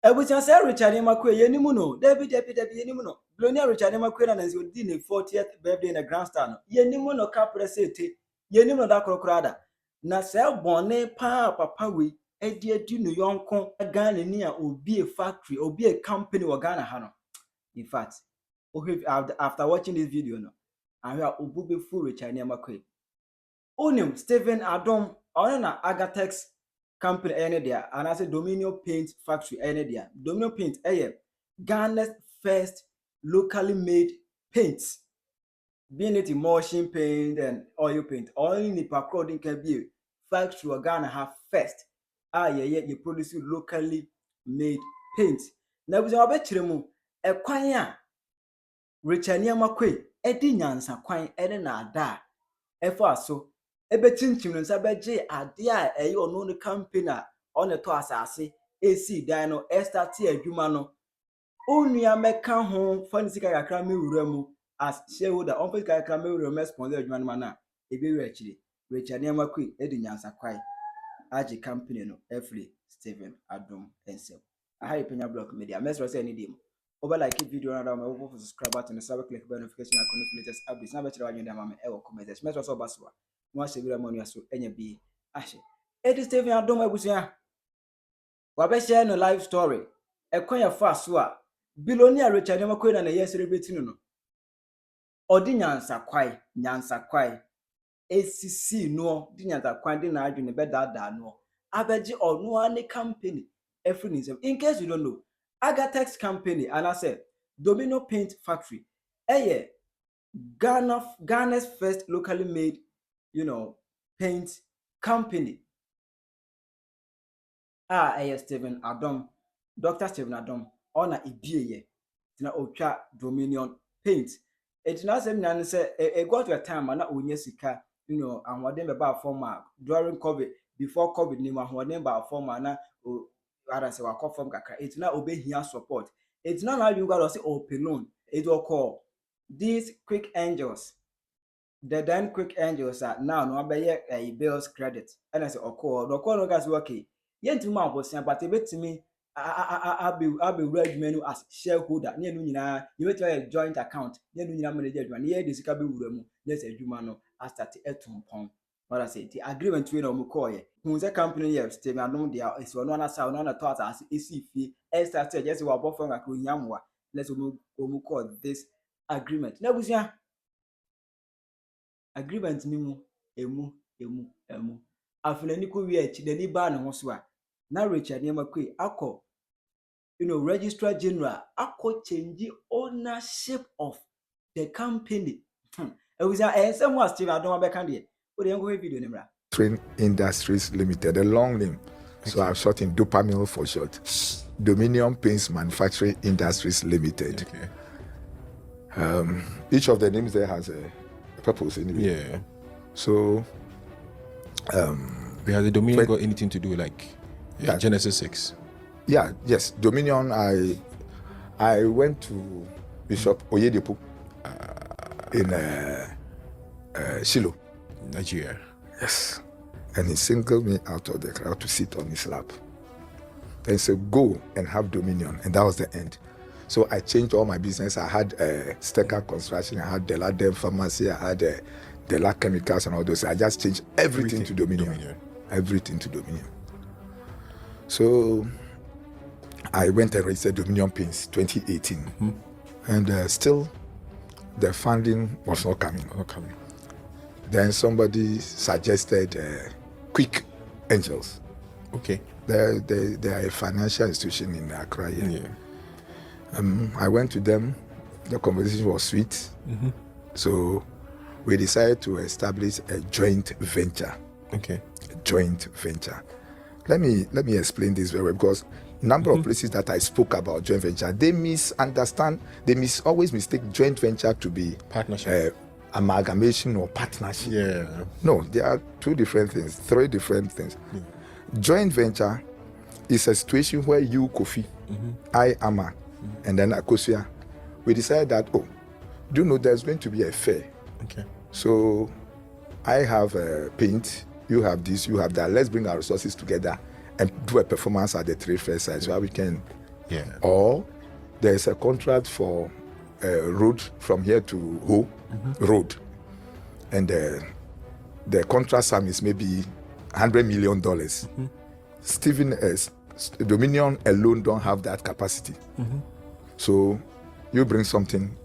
Ebuti say Richard Quaye yenimu no. Debi yenimu no. Billionaire Richard Quaye na nzi odi ne 40th birthday na grandstand no. Yenimu no ka presete. Yenimu no da krokrada. Na say bone pa papa we edi no yonko Ghana ni a obi a factory, obi a company wo Ghana ha no. In fact, after watching this video no, I hear Obube full Richard Quaye. Onim Stephen Adom na Agatex company ene dia and I say Dominion Paint factory ene dia. Dominion Paint Ghana's first locally made paints, being it emulsion paint and oil paint. Only nipa according can be factory or Ghana have first. You produce locally made paints. Na we say obetire mu ekwan a Richard Quaye edi nyansa kwan ene na ada efo aso ebetinchim nsa beje ade a eyo no no campaign a on to asase esi dan no start adwuma no onua meka ho fanisika kakra me wura mu as shareholder on fanisika kakra me wura mu sponsor adwuma no na ebewe akire Richard Quaye edi nyansa kwan age campaign no every Stephen Adom ensem ahai Penyah block media mesro say any dim over like video na down over subscribe button and click bell notification icon for latest updates na be kire wa nyenda mama e wo comment mesro so baswa no asebira manu so enya bi ahye edi Stephen Adom abusia wa be share no live story ekwan ya fa so a Billionaire Richard Quaye na ye celebrate no odi nyansa kwai ACC no di nyansa kwan di na adwene be dada no abeji onu ani company every nisem. In case you don't know, Agatex company and I said Dominion Paint factory Ghana's first locally made paint company. Stephen Adom, Dr. Stephen Adom, on a ibie na otwa Dominion Paint. It now say it got to a time na onye sika, anwade be ba form during COVID, before COVID ni anwade ba form na rather say wa form kakra. It now obey here support. It's not now you got to say open loan. It will call these quick angels. The then quick angels are now no be a bills credit. And I say the call no guys okay. Yentu ma bosia but e betimi be red menu as shareholder. Ne nu nyina you bet a joint account. Ne nu nyina manage adwuma. Ne de sika be wura mu. Let's adwuma no as start etumpon. What I say the agreement we no Quaye. Who say company here Stephen Adom dia is no na sa no na to as esi fi start just we above from akro nyamwa. Let's call this agreement. Na busia agreement ni mu emu afulani ko wi achi dani ba ne ho so a na Richard Quaye akọ registrar general akọ change ownership of the company. It was someone Stephen Adom abeka de o de ngo video ne mra Train Industries Limited, a long name. Okay. So I've short in Dopamil for short. Dominion Paints Manufacturing Industries Limited. Okay. Each of the names there has a purpose anyway. Yeah. So has the Dominion got anything to do like Genesis 6? Yeah, yes. Dominion, I went to Bishop Oyedepo in Shiloh, Nigeria. Yes. And he singled me out of the crowd to sit on his lap. Then he said, go and have Dominion. And that was the end. So I changed all my business. I had Stecker Construction, I had Deladem Pharmacy, I had Dela Chemicals and all those. I just changed everything to Dominion. Everything to Dominion. So I went and registered Dominion Paints 2018. Mm-hmm. And still the funding was not coming. Then somebody suggested Quick Angels. Okay. They are a financial institution in Accra. Yeah. I went to them. The conversation was sweet. Mm-hmm. So we decided to establish a joint venture. Okay. A joint venture. Let me explain this very well, because number of places that I spoke about joint venture, they misunderstand. They always mistake joint venture to be partnership, amalgamation or partnership. Yeah. No, there are three different things. Yeah. Joint venture is a situation where you, Kofi, I, Armah, and then Akosua, we decided that, do you know there's going to be a fair? Okay. So I have paint, you have this, you have that. Let's bring our resources together and do a performance at the trade fair side so we can Yeah. Or there's a contract for road from here to Ho road, and the contract sum is maybe $100 million. Stephen Dominion alone don't have that capacity. So you bring something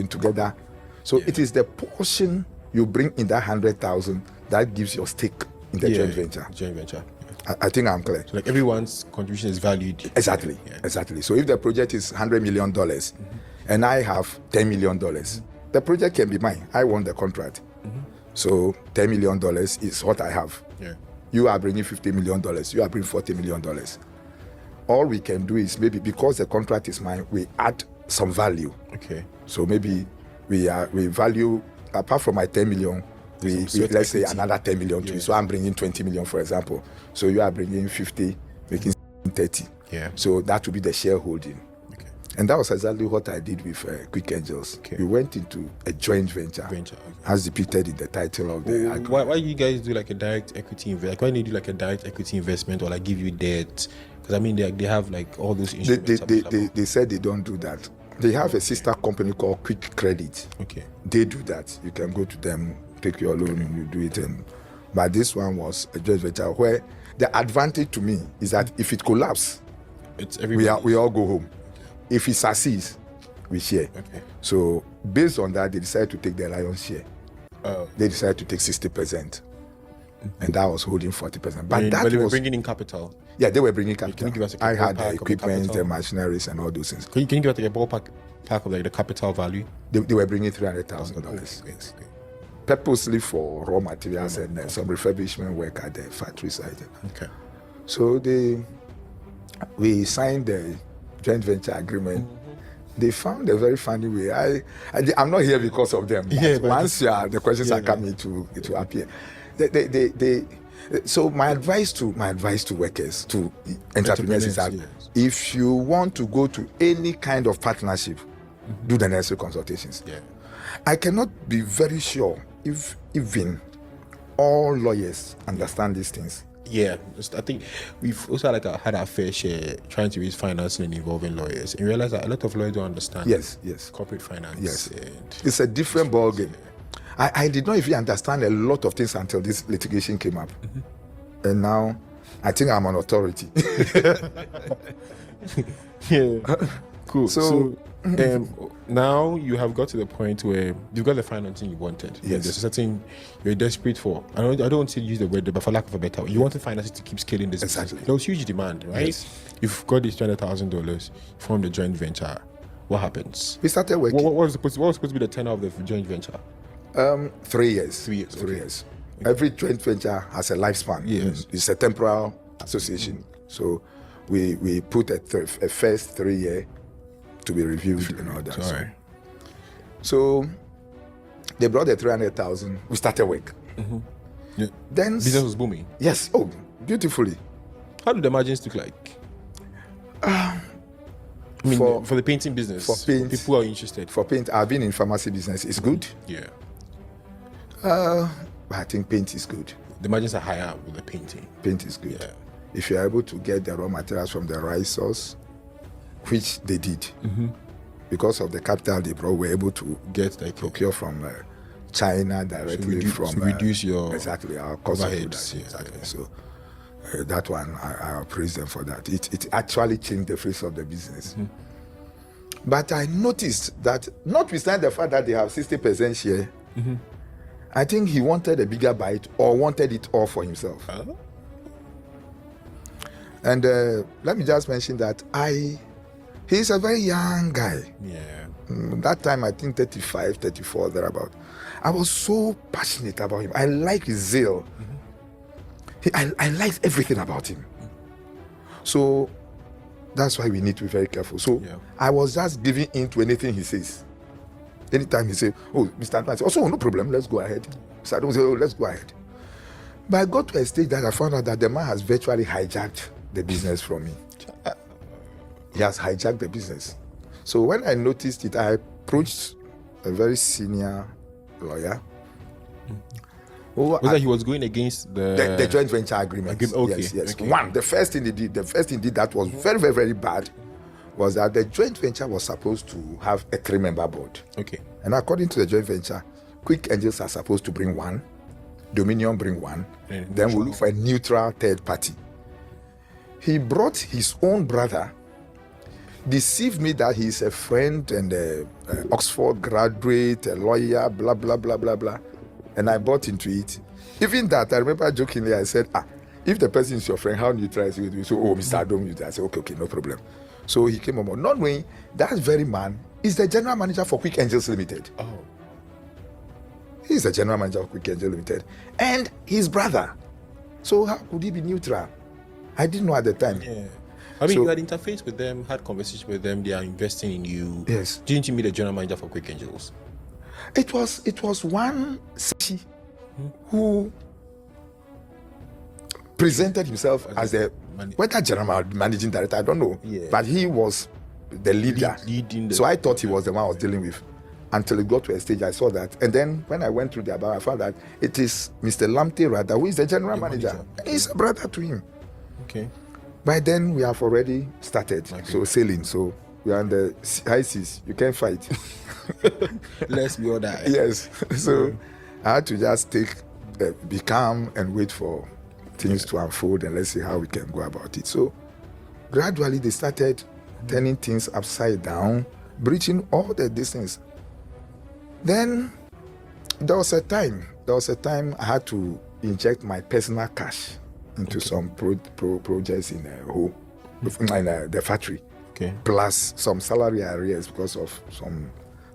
together. So it is the portion you bring in that 100,000 that gives your stake in the joint venture. Joint venture. I think I'm clear. So like everyone's contribution is valued. Exactly. So if the project is $100 million and I have $10 million, the project can be mine. I won the contract. So $10 million is what I have. Yeah. You are bringing $50 million. You are bringing $40 million. All we can do is maybe because the contract is mine, we add some value. Okay. So maybe we value, apart from my 10 million, let's say another 10 million to you. So I'm bringing 20 million, for example. So you are bringing 50, making 30. Yeah. So that would be the shareholding. Okay. And that was exactly what I did with Quick Angels. Okay. We went into a joint venture, as depicted in the title of the agreement. Why you guys do like a direct equity investment? Like, why do you do like a direct equity investment or like give you debt? Because I mean, they have like all those instruments. They said they don't do that. They have a sister company called Quick Credit. Okay. They do that. You can go to them, take your loan, and you do it. But this one was a joint venture where the advantage to me is that if it collapses, we all go home. Okay. If it succeeds, we share. Okay. So based on that, they decided to take the lion's share. They decided to take 60%. And that was holding 40%. But they were bringing in capital. Yeah, they were bringing capital. Can you give us I had the equipment, the machineries, and all those things. Can you give us like a ballpark of like the capital value? They were bringing $300,000. Yes. Purposely for raw materials and some refurbishment work at the factory side. Okay. So we signed the joint venture agreement. They found a very funny way. I'm not here because of them. But once the questions are coming, it will appear. So my advice to workers, to entrepreneurs is that if you want to go to any kind of partnership, do the necessary consultations. Yeah. I cannot be very sure if even all lawyers understand these things. Yeah, I think we've also had our fair share trying to raise financing and involving lawyers, and realize that a lot of lawyers don't understand. Yes. Corporate finance. Yes. It's a different ballgame. I did not even understand a lot of things until this litigation came up. And now I think I'm an authority. Yeah. Cool. So now you have got to the point where you've got the financing you wanted. Yes. There's something you're desperate for. I don't want to use the word, but for lack of a better word, you wanted financing to keep scaling this. Exactly. There was huge demand, right? Yes. You've got this $200,000, formed a joint venture. What happens? We started working. What was supposed to be the tenure of the joint venture? 3 years. 3 years. 3 years. Every joint venture has a lifespan. Yes. It's a temporal association. So we put a first 3 year to be reviewed and all that. Sorry. So they brought the 300,000. We started work. Yeah. Then Business was booming. Yes. Oh, beautifully. How do the margins look like? I mean, for the painting business, for paint, people are interested. For paint, I've been in pharmacy business. It's good. Yeah. I think paint is good. The margins are higher with the painting. Paint is good. Yeah. If you're able to get the raw materials from the right source, which they did, because of the capital they brought, we're able to procure from China directly reduce your our cost of overheads. production. So that one, I praise them for that. It actually changed the face of the business. But I noticed that, notwithstanding the fact that they have 60% share, I think he wanted a bigger bite or wanted it all for himself. And let me just mention that he's a very young guy. Yeah. That time, I think 35, 34, thereabout. I was so passionate about him. I like his zeal. I like everything about him. So that's why we need to be very careful. So I was just giving in to anything he says. Anytime he say, "Oh, Mr. Adom," I say, "Oh, no problem, let's go ahead." So I don't say, "Oh, let's go ahead." But I got to a stage that I found out that the man has virtually hijacked the business from me. He has hijacked the business. So when I noticed it, I approached a very senior lawyer. Was that he was going against the joint venture agreement? Okay. Yes. Okay. One, the first thing he did that was very, very, very bad was that the joint venture was supposed to have a 3-member board. Okay. And according to the joint venture, Quick Angels are supposed to bring one, Dominion bring one, then we'll look for a neutral third party. He brought his own brother, deceived me that he's a friend and a Oxford graduate, a lawyer, blah, blah, blah, blah, blah. And I bought into it. Even that, I remember jokingly, I said, if the person is your friend, how neutral is it? So, Mr. Adom, I said, okay, no problem. So he came on, not knowing that very man is the general manager for Quick Angels Limited. Oh. He's the general manager of Quick Angels Limited. And his brother. So how could he be neutral? I didn't know at the time. Yeah. I mean, you had interfaced with them, had conversations with them, they are investing in you. Yes. Didn't you meet the general manager for Quick Angels? It was one who presented himself as the whether general managing director, I don't know. Yeah. But he was the leader. So I thought he was the one I was dealing with. Until it got to a stage, I saw that. And then when I went through the about, I found that it is Mr. Lamte Rada, who is the general manager. He's a brother to him. Okay. By then, we have already started. Okay. So sailing. So we are on the high seas. You can't fight. Let's be all that. Yes. So I had to just be calm and wait for things to unfold, and let's see how we can go about it. So gradually, they started turning things upside down, breaching all the distance. Then there was a time I had to inject my personal cash into some projects in home, in the factory, plus some salary arrears because of some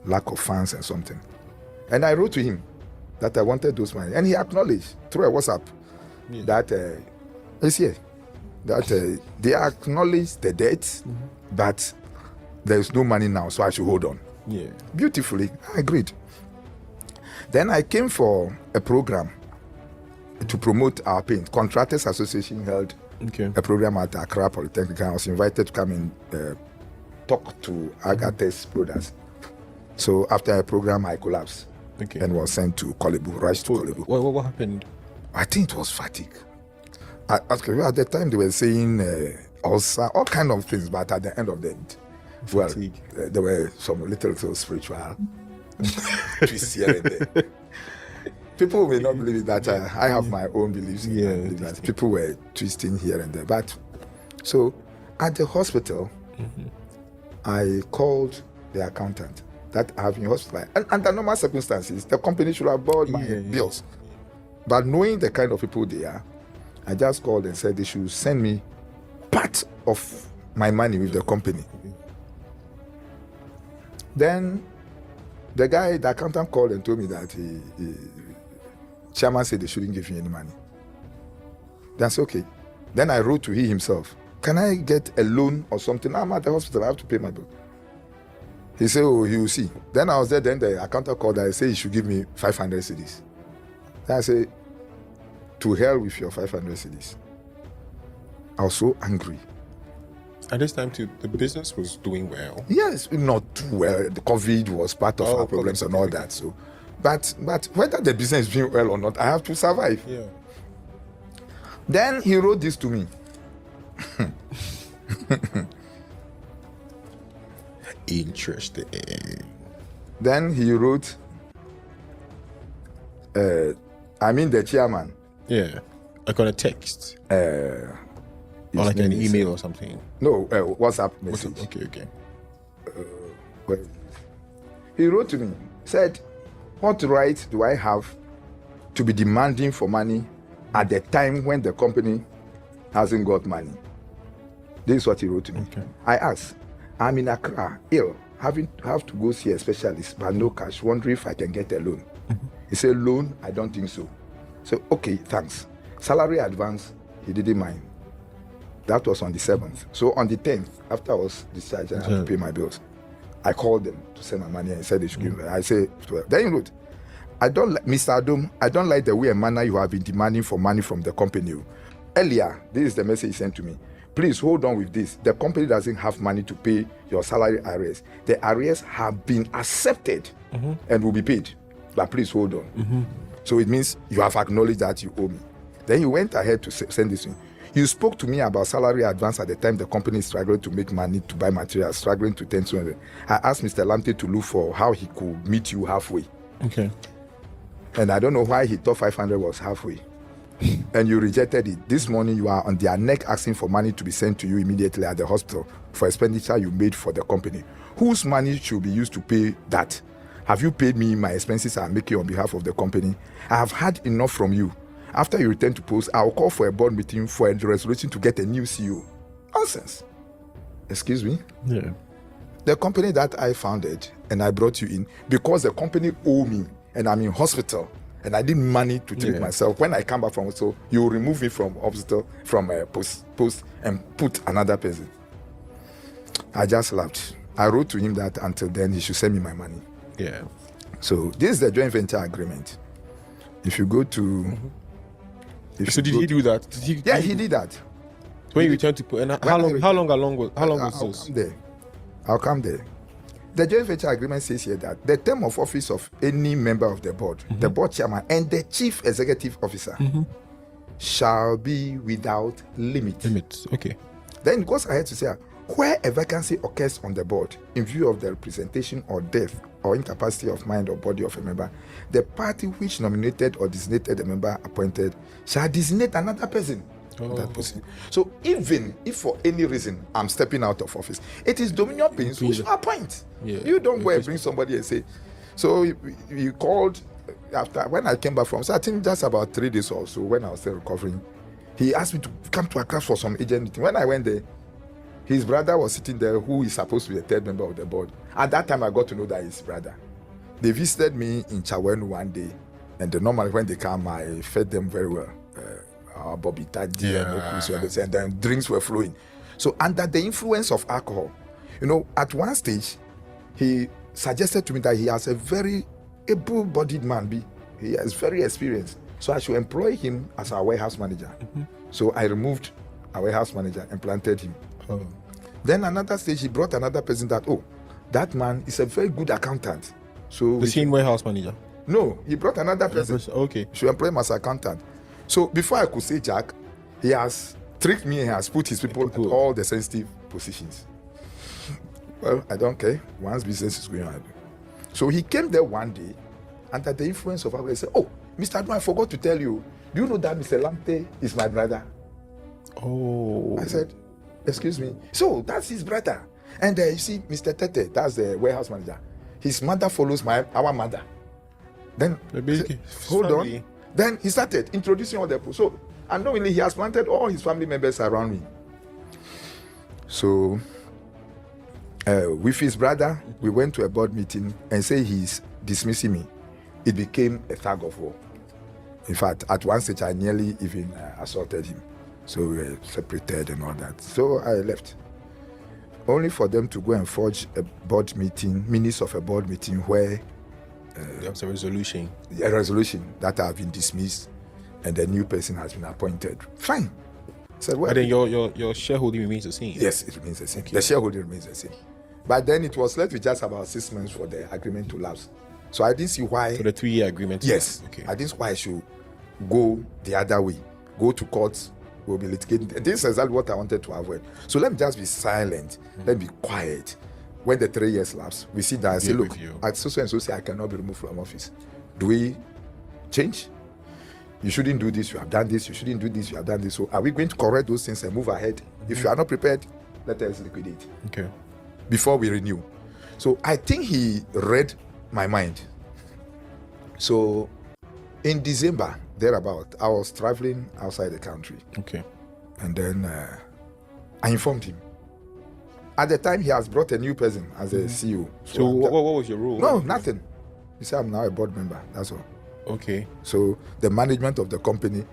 lack of funds and something. And I wrote to him that I wanted those money, and he acknowledged through a WhatsApp that it's here, that they acknowledge the debt, but there is no money now, so I should hold on. Yeah. Beautifully, I agreed. Then I came for a program to promote our paint. Contractors Association held a program at Accra Polytechnic. I was invited to come and talk to Agates products. So after a program, I collapsed and was sent to Kolebu, rushed to Kolebu. What happened? I think it was fatigue. At the time, they were saying also all kind of things, but at the end of the day, there were some little spiritual twists here and there. People may not believe it, that I have my own beliefs. That people were twisting here and there. But so at the hospital, I called the accountant that I have in hospital. And under normal circumstances, the company should have bought my bills. But knowing the kind of people they are, I just called and said they should send me part of my money with the company. Then the accountant called and told me that chairman said they shouldn't give me any money. That's okay. Then I wrote to he himself, can I get a loan or something? I'm at the hospital, I have to pay my bill. He said, oh, he will see. Then I was there, then the accountant called and I said he should give me 500 cedis. Then I said, to hell with your 500 cedis. I was so angry. At this time, too, the business was doing well. Yes, not too well. The COVID was part of our problems and all that. So, but whether the business is doing well or not, I have to survive. Yeah. Then he wrote this to me. Interesting. Then he wrote, the chairman. Yeah. Like on a text. Or like an email or something. No, WhatsApp message. Okay. He wrote to me, said, what right do I have to be demanding for money at the time when the company hasn't got money? This is what he wrote to me. Okay. I asked, I'm in Accra, ill, have to go see a specialist, but no cash, wondering if I can get a loan. He said, loan? I don't think so. So, okay, thanks. Salary advance, he didn't mind. That was on the 7th. So on the 10th, after I was discharged, I had to pay my bills. I called them to send my money and said they should give me. I said, then he wrote, Mr. Adom, I don't like the way and manner you have been demanding for money from the company. Earlier, this is the message he sent to me. Please hold on with this. The company doesn't have money to pay your salary arrears. The arrears have been accepted and will be paid. But please hold on. So it means you have acknowledged that you owe me. Then he went ahead to send this in. You spoke to me about salary advance at the time the company is struggling to make money to buy materials, struggling to 10. I asked Mr. Lamte to look for how he could meet you halfway. Okay. And I don't know why he thought 500 was halfway. And you rejected it. This morning you are on their neck asking for money to be sent to you immediately at the hospital for expenditure you made for the company. Whose money should be used to pay that? Have you paid me my expenses I'm making on behalf of the company? I have had enough from you. After you return to post, I'll call for a board meeting for a resolution to get a new CEO. Nonsense. Excuse me? Yeah. The company that I founded and I brought you in because the company owe me and I'm in hospital and I need money to treat myself. When I come back from hospital, you will remove me from hospital, from a post and put another person. I just laughed. I wrote to him that until then he should send me my money. Yeah. So this is the joint venture agreement. If you go to... So did he do that? He did that. When you returned to put, and how long was this? I'll come there. The joint venture agreement says here that the term of office of any member of the board, the board chairman, and the chief executive officer shall be without limit. Limits. Okay. Then it goes ahead to say, where a vacancy occurs on the board in view of the representation or death or incapacity of mind or body of a member, the party which nominated or designated a member appointed shall designate another person. That person. So even if for any reason I'm stepping out of office, it is Dominion Paynes who should appoint. Yeah. You don't go and bring somebody and say. So you called after when I came back from. So I think just about 3 days or so when I was still recovering, he asked me to come to Accra for some agent meeting. When I went there, his brother was sitting there, who is supposed to be the third member of the board. At that time, I got to know that his brother. They visited me in Chawen one day, and normally when they come, I fed them very well. Bobby Taddy and then drinks were flowing. So under the influence of alcohol, at one stage, he suggested to me that he has a very able-bodied man. He is very experienced. So I should employ him as our warehouse manager. So I removed our warehouse manager and planted him. Then another stage, he brought another person that man is a very good accountant. So the same warehouse manager? No, he brought another person. Okay. Should employ him as accountant. So before I could say Jack, he has tricked me and has put his people at all the sensitive positions. Well, I don't care. Once business is going on. So he came there one day under the influence of alcohol. He said, Mr. Adom, I forgot to tell you. Do you know that Mr. Lamte is my brother? Oh. I said, excuse me. So that's his brother. And you see, Mr. Tete, that's the warehouse manager. His mother follows our mother. Then, hold on. Then he started introducing all the people. So, unknowingly, he has planted all his family members around me. So, with his brother, we went to a board meeting and say he's dismissing me. It became a tug of war. In fact, at one stage, I nearly even assaulted him. So we were separated and all that. So I left. Only for them to go and forge a board meeting, minutes of a board meeting where there's a resolution. A resolution that I have been dismissed and a new person has been appointed. Fine. Said, well, but then your shareholding remains the same. Yes, it remains the same. Okay. The shareholding remains the same. But then it was left with just about 6 months for the agreement to lapse. So I didn't see why. For the 3-year agreement? Yes. Okay. I didn't see why I should go the other way. Go to court, we'll be litigating. This is exactly what I wanted to avoid. So let me just be silent. Let me be quiet. When the 3 years lapse, we see that I say, look, at so and so say I cannot be removed from office. Do we change? You shouldn't do this, you have done this, you shouldn't do this, you have done this. So are we going to correct those things and move ahead? If you are not prepared, let us liquidate. Okay. Before we renew. So I think he read my mind. So in December, thereabout, I was traveling outside the country. Okay. And then I informed him. At the time, he has brought a new person as a CEO. So what was your role? No, nothing. He said, I'm now a board member. That's all. Okay. So the management of the company.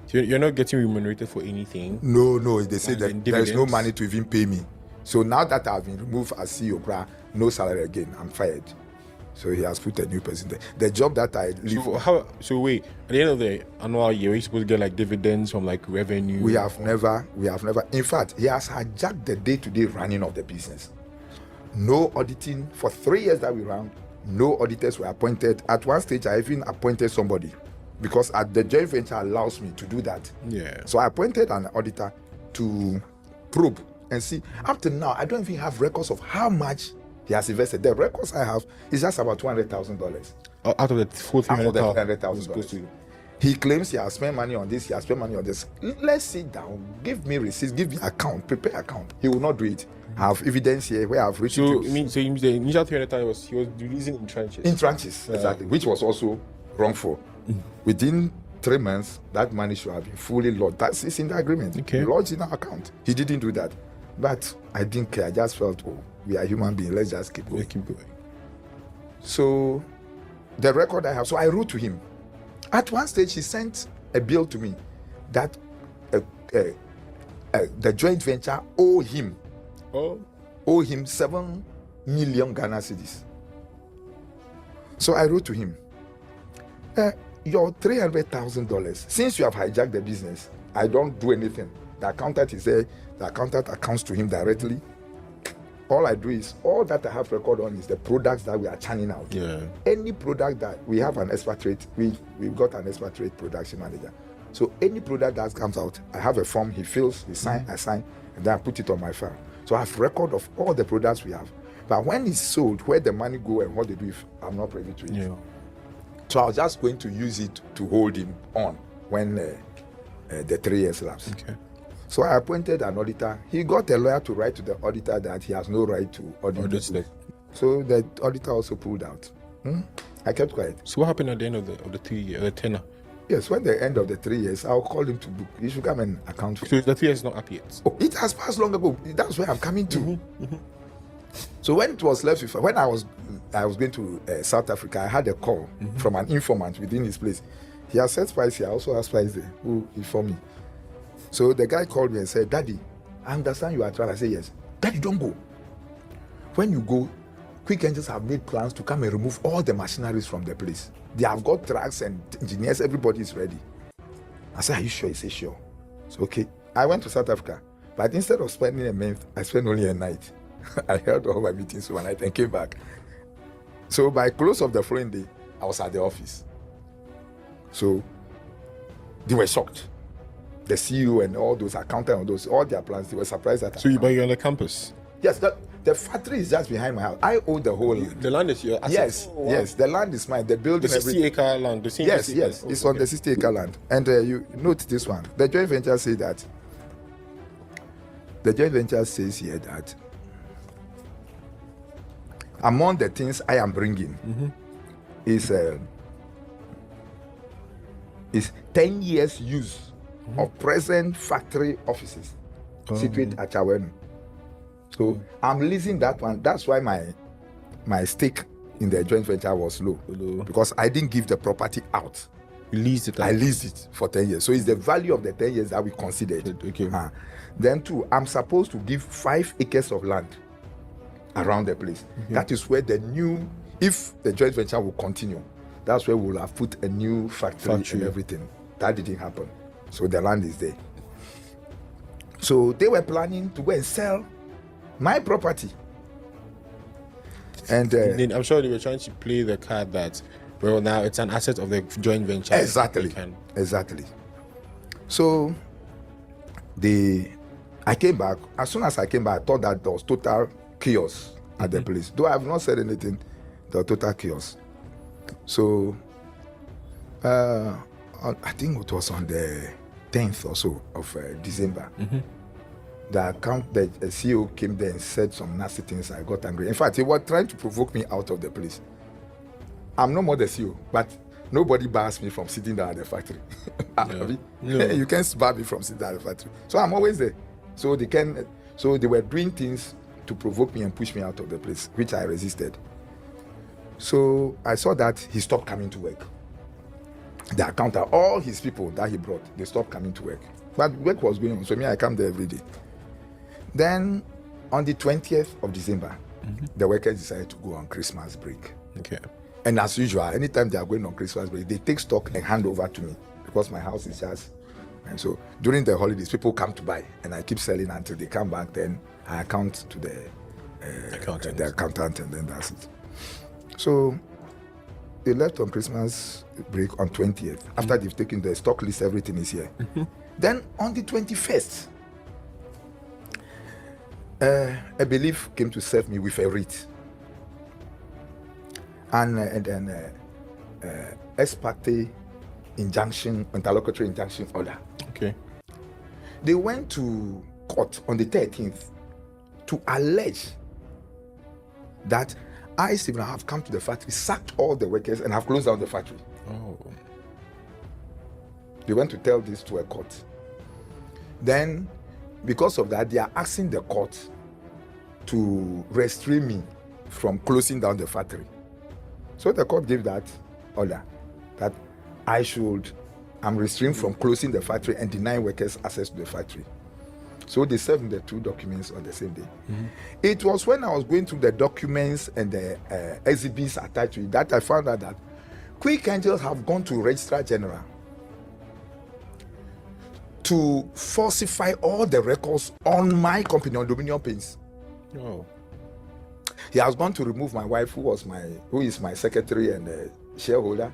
So you're not getting remunerated for anything? No. They say that there is no money to even pay me. So now that I've been removed as CEO, no salary again. I'm fired. So he has put a new person there. The job that I leave. So wait, at the end of the annual year, are you supposed to get like dividends from like revenue? We have never. In fact, he has hijacked the day-to-day running of the business. No auditing for 3 years that we ran. No auditors were appointed. At one stage, I even appointed somebody because the joint venture allows me to do that. Yeah. So I appointed an auditor to probe and see. Up to now, I don't even have records of how much he has invested. The records I have is just about $200,000. Out of the full $300,000. He claims he has spent money on this, he has spent money on this. Let's sit down, give me receipts, give me account, prepare account. He will not do it. I have evidence here where I've reached. So you mean the initial $300,000 he was releasing in tranches? In tranches, exactly, which was also wrongful. Within 3 months, that money should have been fully lodged. That's in the agreement. Okay. Lodged in our account. He didn't do that. But I didn't care. I just felt, we are human beings. Let's just keep going. Keep going. So the record I have, so I wrote to him. At one stage, he sent a bill to me that the joint venture owe him 7 million Ghana cedis. So I wrote to him, your $300,000, since you have hijacked the business, I don't do anything. The accountant is there, the accountant accounts to him directly. All I do is, all that I have record on is the products that we are churning out. Yeah. Any product that we have an expatriate, we've got an expatriate production manager. So any product that comes out, I have a form, he fills, he signs, I sign, and then I put it on my file. So I have record of all the products we have. But when it's sold, where the money go and what they do, if I'm not privy to it. Yeah. So I was just going to use it to hold him on when the 3 years lapsed. Okay. So I appointed an auditor. He got a lawyer to write to the auditor that he has no right to audit. So the auditor also pulled out. I kept quiet. So what happened at the end of the 3 year, the tenure? Yes, when the end of the 3 years, I'll call him to book. He should come and account for it. So the 3 years is not up yet. Oh, it has passed long ago. That's where I'm coming to. So when it was left, when I was going to South Africa, I had a call from an informant within his place. He has set spies here. I also have spies there who informed me. So the guy called me and said, Daddy, I understand you are trying. I said, yes. Daddy, don't go. When you go, Quick Engines have made plans to come and remove all the machineries from the place. They have got trucks and engineers. Everybody is ready. I said, are you sure? He said, sure. So, okay. I went to South Africa. But instead of spending a month, I spent only a night. I held all my meetings one night and came back. So by close of the following day, I was at the office. So they were shocked. The CEO and all those accountants, all their plans, they were surprised that. So you're on the campus? Yes, the factory is just behind my house. I own the whole land. The land is your asset? Yes, yes, the land is mine. The building, the 60-acre land. The same yes, it's on the 60-acre land. And you note this one. The joint venture says that. The joint venture says here that among the things I am bringing is 10 years use of present factory offices situated at Chawenu. So I'm leasing that one. That's why my stake in the joint venture was low, because I didn't give the property out. You leased it out. I leased it for 10 years. So it's the value of the 10 years that we considered. Okay. Then two, I'm supposed to give 5 acres of land around the place. That is where if the joint venture will continue, that's where we'll have put a new factory and everything. That didn't happen. So the land is there. So they were planning to go and sell my property. And then I'm sure they were trying to play the card that, well, now it's an asset of the joint venture. Exactly. So I came back. As soon as I came back, I thought that there was total chaos at the place. Though I have not said anything, there was total chaos. So I think it was on the 10th or so of December. The CEO came there and said some nasty things. I got angry. In fact, he was trying to provoke me out of the place. I'm no more the CEO, but nobody bars me from sitting down at the factory. You can't bar me from sitting down at the factory. So I'm always there. So they were doing things to provoke me and push me out of the place, which I resisted. So I saw that he stopped coming to work. The accountant, all his people that he brought, they stopped coming to work. But work was going on, so I come there every day. Then on the 20th of December, the workers decided to go on Christmas break. Okay. And as usual, anytime they are going on Christmas break, they take stock and hand over to me, because my house is just. And so during the holidays, people come to buy, and I keep selling until they come back. Then I account to the accountant, and then that's it. So they left on Christmas break on 20th. After they've taken the stock list, everything is here. Then on the 21st, a belief came to serve me with a writ. And then ex parte injunction, interlocutory injunction order. Okay. They went to court on the 13th to allege that I, Stephen, have come to the factory, sacked all the workers, and have closed down the factory. Oh. They went to tell this to a court. Then, because of that, they are asking the court to restrain me from closing down the factory. So the court gave that order that I'm restrained from closing the factory and denying workers access to the factory. So they served the two documents on the same day. It was when I was going through the documents and the exhibits attached to it that I found out that Quick Angels have gone to Registrar General to falsify all the records on my company, on Dominion Paints. Oh. He has gone to remove my wife, who is my secretary and shareholder.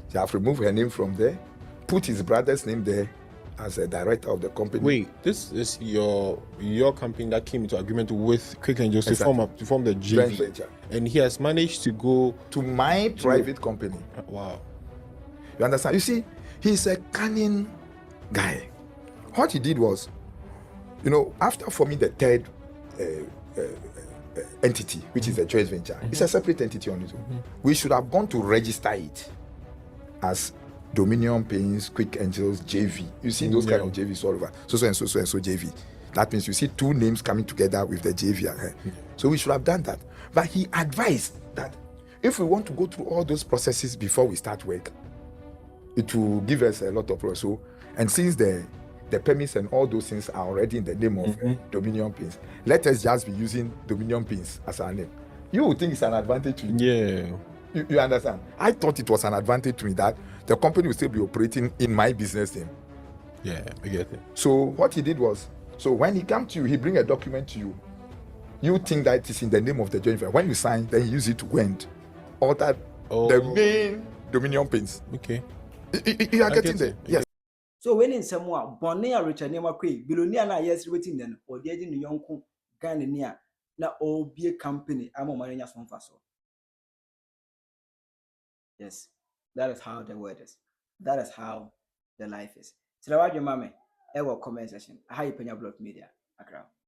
They have removed her name from there, put his brother's name there as a director of the company. Wait, this is your company that came into agreement with Quick Angels Exactly. to form the Joint JV, venture. and he has managed to go To my private company. Wow. You understand? You see, he's a cunning guy. What he did was, after forming the third entity, which is a joint venture, it's a separate entity on its own. We should have gone to register it as Dominion Paints, Quick Angels, JV. You see those kind of JVs all over. So and so JV. That means you see two names coming together with the JV. So we should have done that. But he advised that if we want to go through all those processes before we start work, it will give us a lot of process. So, and since the permits and all those things are already in the name of Dominion Paints, let us just be using Dominion Paints as our name. You would think it's an advantage to you. Yeah. You understand? I thought it was an advantage to me that the company will still be operating in my business name. Yeah, I get it. So what he did was, so when he comes to you, he bring a document to you. You think that it is in the name of the joint venture. When you sign, then you use it to go and alter the main Dominion Paints. Okay. You are getting there. Yes. So when in somewhere, Bonnie or Richard Nema Quaye, Billionaire na yes waiting then, or the agent young Ghana near, na all be a company, I'm a marina from Faso. Yes, that is how the word is. That is how the life is. So, your mommy, ever comment section. I Penyah Block Media, Accra.